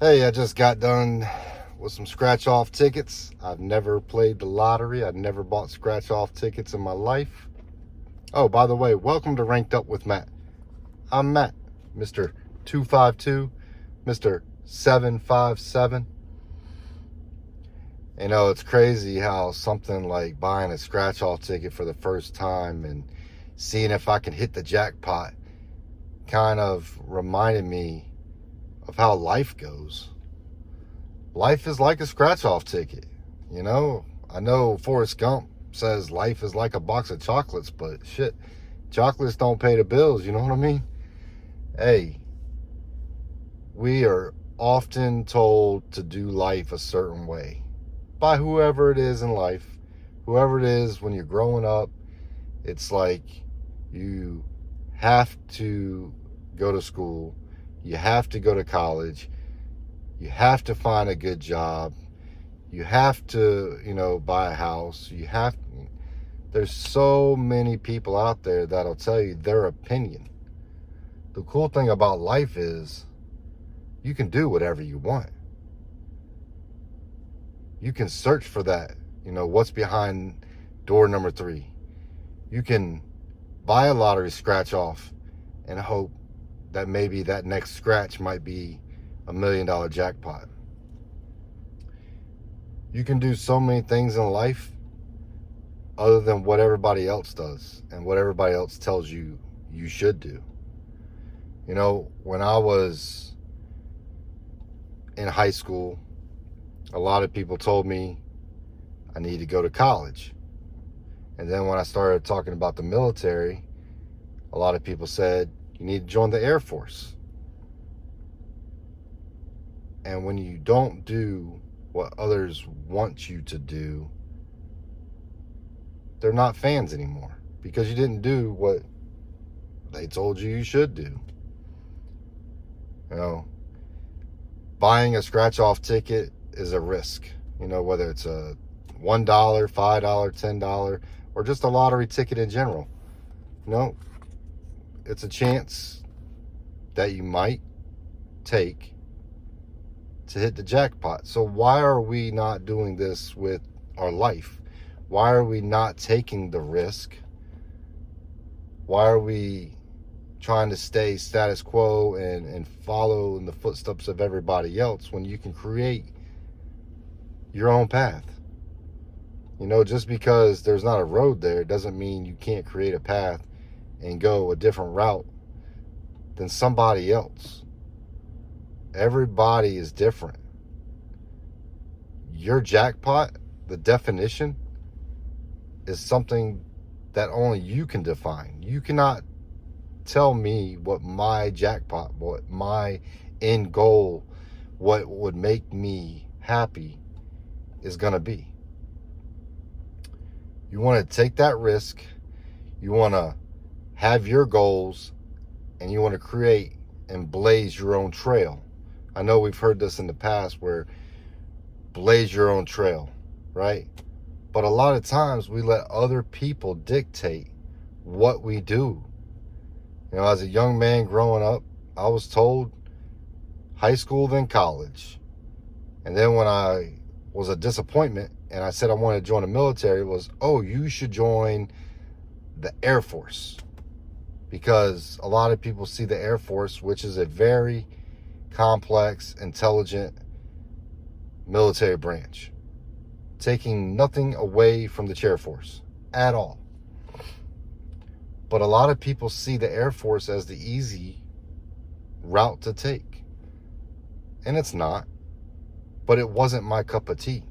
Hey, I just got done with some scratch off tickets. I've never played the lottery. I've never bought scratch off tickets in my life. Oh, by the way, welcome to Ranked Up with Matt. I'm Matt, Mr. 252, Mr. 757. You know, it's crazy how something like buying a scratch off ticket for the first time and seeing if I can hit the jackpot kind of reminded me of how life goes. Life is like a scratch off ticket. You know, I know Forrest Gump says life is like a box of chocolates, but shit, chocolates don't pay the bills. You know what I mean? Hey, we are often told to do life a certain way by whoever it is in life, whoever it is when you're growing up. It's like you have to go to school, you have to go to college, you have to find a good job, you have to, buy a house. There's so many people out there that'll tell you their opinion. The cool thing about life is you can do whatever you want. You can search for that, what's behind door number 3. You can buy a lottery scratch off and hope that maybe that next scratch might be $1 million jackpot. You can do so many things in life other than what everybody else does and what everybody else tells you you should do. When I was in high school, a lot of people told me I need to go to college. And then when I started talking about the military, a lot of people said you need to join the Air Force. And when you don't do what others want you to do, they're not fans anymore because you didn't do what they told you should do. Buying a scratch off ticket is a risk, whether it's a $1, $5, $10, or just a lottery ticket in general. It's a chance that you might take to hit the jackpot. So why are we not doing this with our life? Why are we not taking the risk? Why are we trying to stay status quo and follow in the footsteps of everybody else when you can create your own path? Just because there's not a road there doesn't mean you can't create a path and go a different route than somebody else. Everybody is different. Your jackpot, the definition, is something that only you can define. You cannot tell me what my jackpot, what my end goal, what would make me happy is going to be. You want to take that risk. You want to have your goals and you want to create and blaze your own trail. I know we've heard this in the past where blaze your own trail, right? But a lot of times we let other people dictate what we do. As a young man growing up, I was told high school, then college. And then when I was a disappointment and I said I wanted to join the military, it was, oh, you should join the Air Force. Because a lot of people see the Air Force, which is a very complex, intelligent military branch, taking nothing away from the Chair Force at all. But a lot of people see the Air Force as the easy route to take. And it's not. But it wasn't my cup of tea.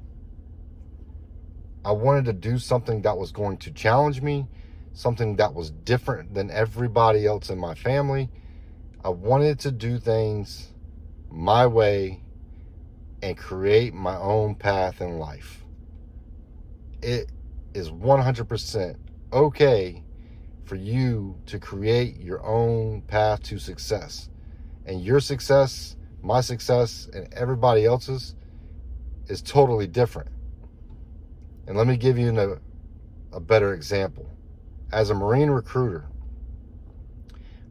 I wanted to do something that was going to challenge me, something that was different than everybody else in my family. I wanted to do things my way and create my own path in life. It is 100% okay for you to create your own path to success. And your success, my success, and everybody else's is totally different. And let me give you a better example. As a Marine recruiter,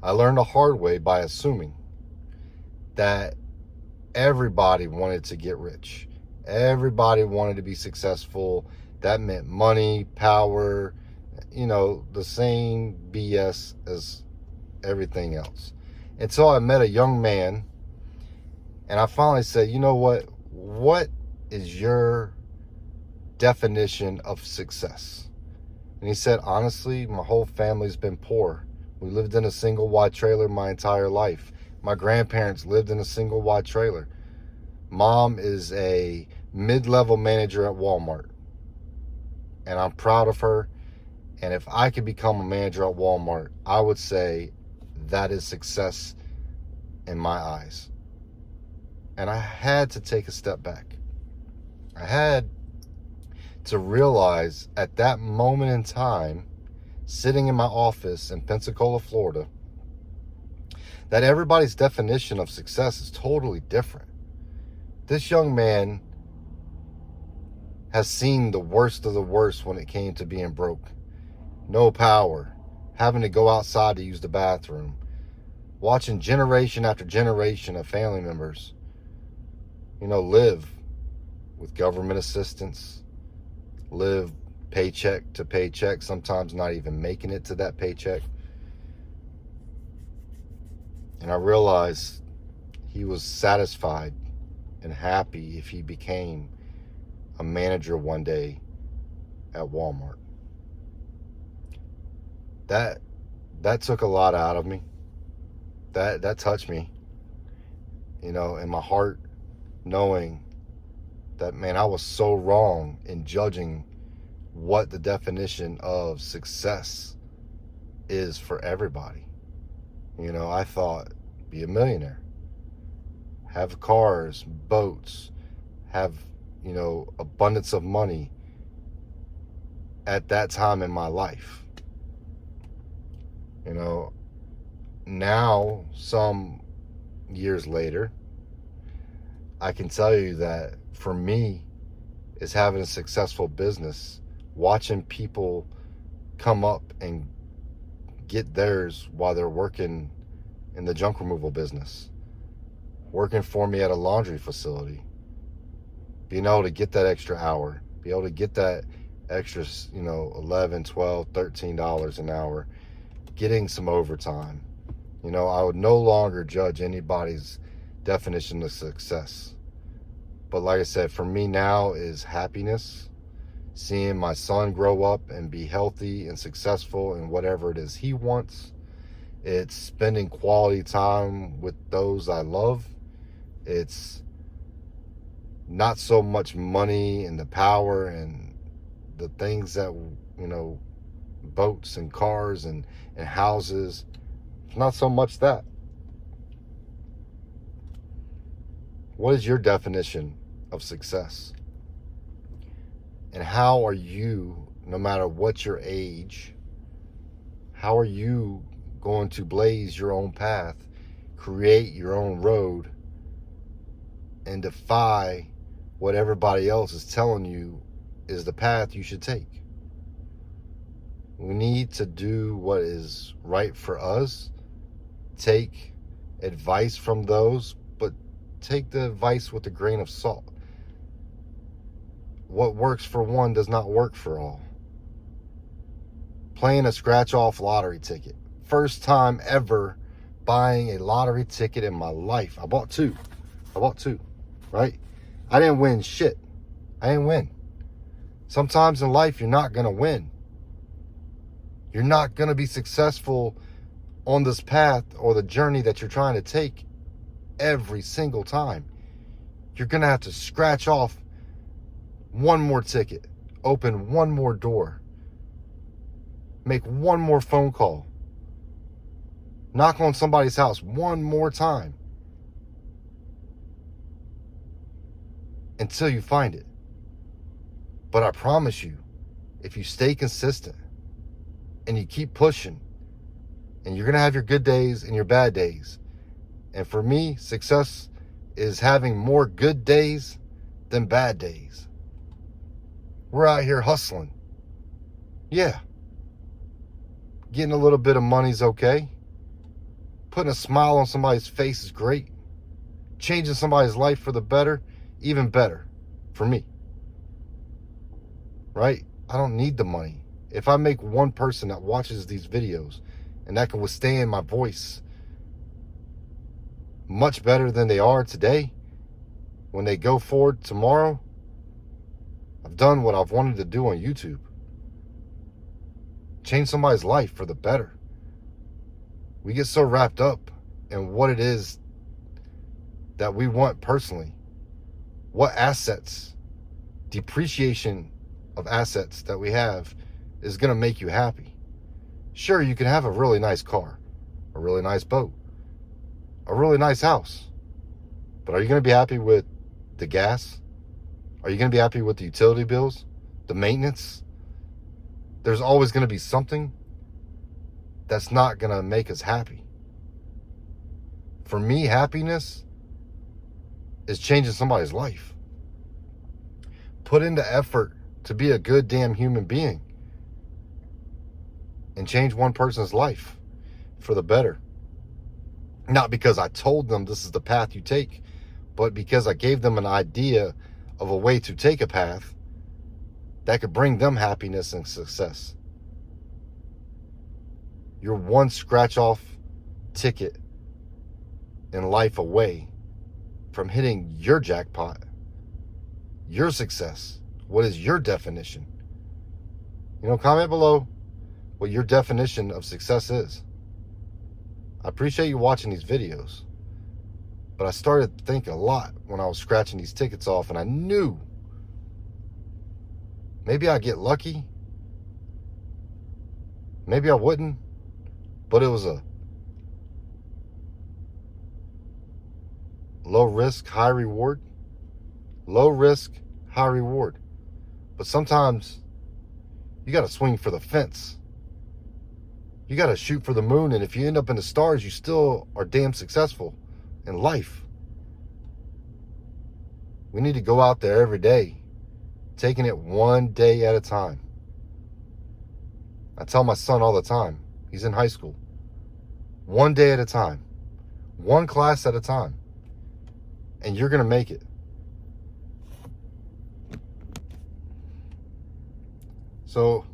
I learned the hard way by assuming that everybody wanted to get rich. Everybody wanted to be successful. That meant money, power, the same BS as everything else. Until I met a young man and I finally said, you know what? What is your definition of success? And he said, honestly, my whole family's been poor. We lived in a single wide trailer my entire life. My grandparents lived in a single wide trailer. Mom is a mid-level manager at Walmart. And I'm proud of her. And if I could become a manager at Walmart, I would say that is success in my eyes. And I had to take a step back. I had to realize at that moment in time, sitting in my office in Pensacola, Florida, that everybody's definition of success is totally different. This young man has seen the worst of the worst when it came to being broke. No power, having to go outside to use the bathroom, watching generation after generation of family members, live with government assistance, live paycheck to paycheck, sometimes not even making it to that paycheck. And I realized he was satisfied and happy if he became a manager one day at Walmart. That took a lot out of me. That touched me, in my heart, knowing that, man, I was so wrong in judging what the definition of success is for everybody. I thought, be a millionaire, have cars, boats, have, abundance of money at that time in my life. Now, some years later, I can tell you that for me, is having a successful business, watching people come up and get theirs while they're working in the junk removal business, working for me at a laundry facility, being able to get that extra hour, be able to get that extra, $11, $12, $13 an hour, getting some overtime. I would no longer judge anybody's definition of success. But like I said, for me now is happiness, seeing my son grow up and be healthy and successful in whatever it is he wants. It's spending quality time with those I love. It's not so much money and the power and the things that, boats and cars and houses. Not so much that. What is your definition of success? And how are you, no matter what your age, how are you going to blaze your own path, create your own road, and defy what everybody else is telling you is the path you should take? We need to do what is right for us, take advice from those, but take the advice with a grain of salt. What works for one does not work for all. Playing a scratch-off lottery ticket. First time ever buying a lottery ticket in my life. I bought two, right? I didn't win shit. I didn't win. Sometimes in life, you're not going to win. You're not going to be successful on this path or the journey that you're trying to take every single time. You're going to have to scratch off one more ticket, open one more door, make one more phone call, knock on somebody's house one more time until you find it. But I promise you, if you stay consistent and you keep pushing, and you're going to have your good days and your bad days. And for me, success is having more good days than bad days. We're out here hustling. Yeah. Getting a little bit of money's okay. Putting a smile on somebody's face is great. changing somebody's life for the better, even better for me. Right? I don't need the money. If I make one person that watches these videos and that can withstand my voice much better than they are today, when they go forward tomorrow, I've done what I've wanted to do on YouTube. Change somebody's life for the better. We get so wrapped up in what it is that we want personally. What assets, depreciation of assets that we have is going to make you happy. Sure, you can have a really nice car, a really nice boat, a really nice house. But are you going to be happy with the gas? Are you going to be happy with the utility bills, the maintenance? There's always going to be something that's not going to make us happy. For me, happiness is changing somebody's life. Put in the effort to be a good damn human being and change one person's life for the better. Not because I told them this is the path you take, but because I gave them an idea of a way to take a path that could bring them happiness and success. You're one scratch off ticket in life away from hitting your jackpot, your success. What is your definition? Comment below what your definition of success is. I appreciate you watching these videos, but I started thinking a lot when I was scratching these tickets off, and I knew maybe I'd get lucky, maybe I wouldn't, but it was a low risk, high reward. Low risk, high reward. But sometimes you got to swing for the fence. You got to shoot for the moon, and if you end up in the stars, you still are damn successful in life. We need to go out there every day, taking it one day at a time. I tell my son all the time, he's in high school, one day at a time, one class at a time, and you're going to make it. So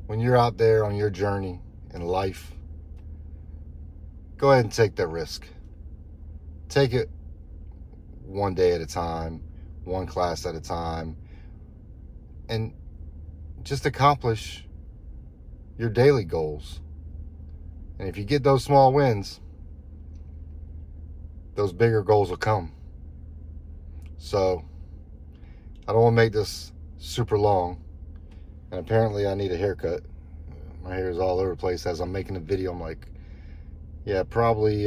when you're out there on your journey in life, go ahead and take that risk. Take it one day at a time, one class at a time, and just accomplish your daily goals. And if you get those small wins, those bigger goals will come. So I don't want to make this super long. And apparently I need a haircut. My hair is all over the place as I'm making a video. I'm like, yeah, probably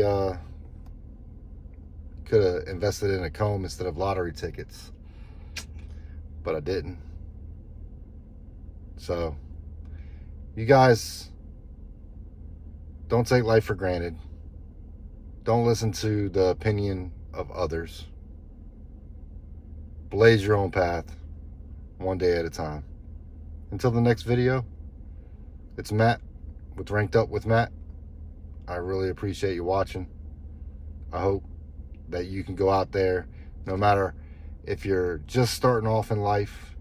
could have invested in a comb instead of lottery tickets. But I didn't. So, you guys, don't take life for granted. Don't listen to the opinion of others. Blaze your own path, one day at a time. Until the next video, it's Matt with Ranked Up with Matt. I really appreciate you watching. I hope that you can go out there, no matter if you're just starting off in life,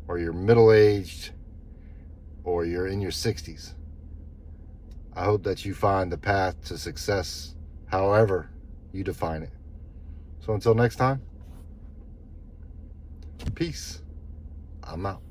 or you're middle-aged, or you're in your 60s. I hope that you find the path to success, however you define it. So until next time, peace. I'm out.